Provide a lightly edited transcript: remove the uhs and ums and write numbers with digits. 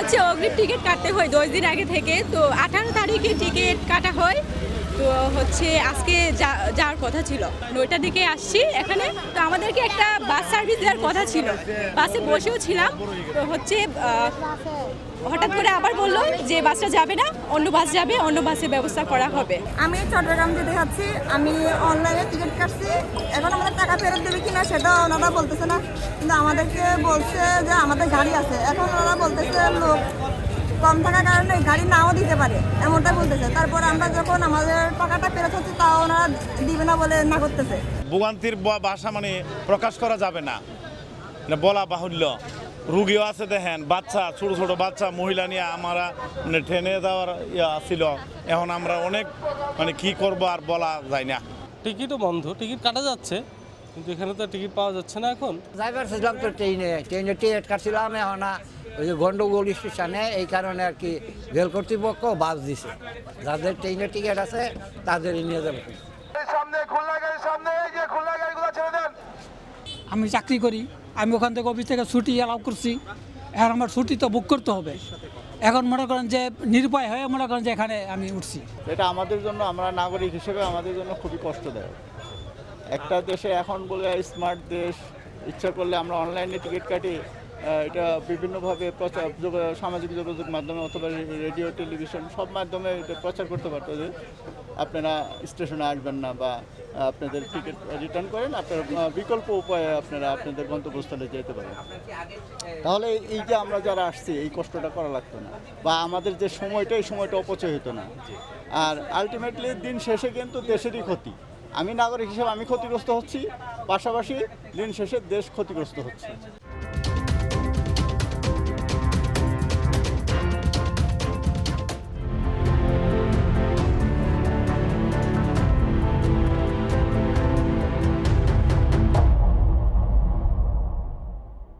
হচ্ছে অগ্রিম টিকিট কাটতে হয় 10 দিন আগে থেকে। তো 18 তারিখে টিকিট কাটা হয়। তো হচ্ছে আজকে যাওয়ার কথা ছিল, 9টার দিকে আসছি এখানে। তো আমাদেরকে একটা বাস সার্ভিস দেওয়ার কথা ছিল, বাসে বসেও ছিলাম। তো হচ্ছে হঠাৎ করে আবার বললো যে বাসটা যাবে না, অন্য বাস যাবে, অন্য বাসের ব্যবস্থা করা হবে। আমি চট্টগ্রাম যেতে যাচ্ছি, আমি অনলাইনে টিকিট কাটছি। এখন আমাদের টাকা ফেরত দেবে কিনা সেটা ওনারা বলতেছে না, কিন্তু আমাদেরকে বলছে যে আমাদের গাড়ি আছে। এখন ওনারা বলতেছে লোক কম থাকার কারণে গাড়ি নাও দিতে পারে, এমনটা বলতেছে। তারপর আমরা যখন আমাদের টাকাটা ফেরত হচ্ছে তাও ওনারা দিবে না বলে না করতেছে। ভোগান্তির ভাষা মানে প্রকাশ করা যাবে না, বলা বাহুল্য। রুগীও আছে দেখেন, বাচ্চা, ছোট ছোট বাচ্চা, মহিলা নিয়ে আমরা মানে ট্রেনে যাওয়ার ছিল। এখন আমরা অনেক মানে কি করব আর বলা যায় না। টিকিটও বন্ধ, টিকিট কাটা যাচ্ছে কিন্তু এখানে তো টিকিট পাওয়া যাচ্ছে না এখন। ড্রাইভার ছিলাম তো ট্রেনে টিকিট কাটছিলাম, এখন ওই যে গন্ডগোল স্টেশনে, এই কারণে আর কি রেল কর্তৃপক্ষ বাস দিছে। যাদের ট্রেনের টিকিট আছে তাদেরই নিয়ে যাবে। আমি চাকরি করি, আমি ওখান থেকে অফিস থেকে ছুটি অ্যালাউ করছি। এখন আমার ছুটি তো বুক করতে হবে। এখন মনে করেন যে নির্ভয় হয়ে মনে করেন যে এখানে আমি উঠছি। এটা আমাদের জন্য, আমরা নাগরিক হিসেবে আমাদের জন্য খুবই কষ্টদায়ক। একটা দেশে এখন বলে স্মার্ট দেশ, ইচ্ছা করলে আমরা অনলাইনে টিকিট কাটি, এটা বিভিন্নভাবে প্রচার, সামাজিক যোগাযোগ মাধ্যমে অথবা রেডিও, টেলিভিশন সব মাধ্যমে এটা প্রচার করতে পারতো যে আপনারা স্টেশনে আসবেন না বা আপনাদের টিকিট রিটার্ন করেন, আপনারা বিকল্প উপায়ে আপনারা আপনাদের গন্তব্যস্থলে যেতে পারেন। তাহলে এই যে আমরা যারা আসছি এই কষ্টটা করা লাগতো না, বা আমাদের যে সময়টা, এই সময়টা অপচয় হতো না। আর আলটিমেটলি দিন শেষে কিন্তু দেশেরই ক্ষতি। আমি নাগরিক হিসেবে আমি ক্ষতিগ্রস্ত হচ্ছি, পাশাপাশি দিন শেষে দেশ ক্ষতিগ্রস্ত হচ্ছে।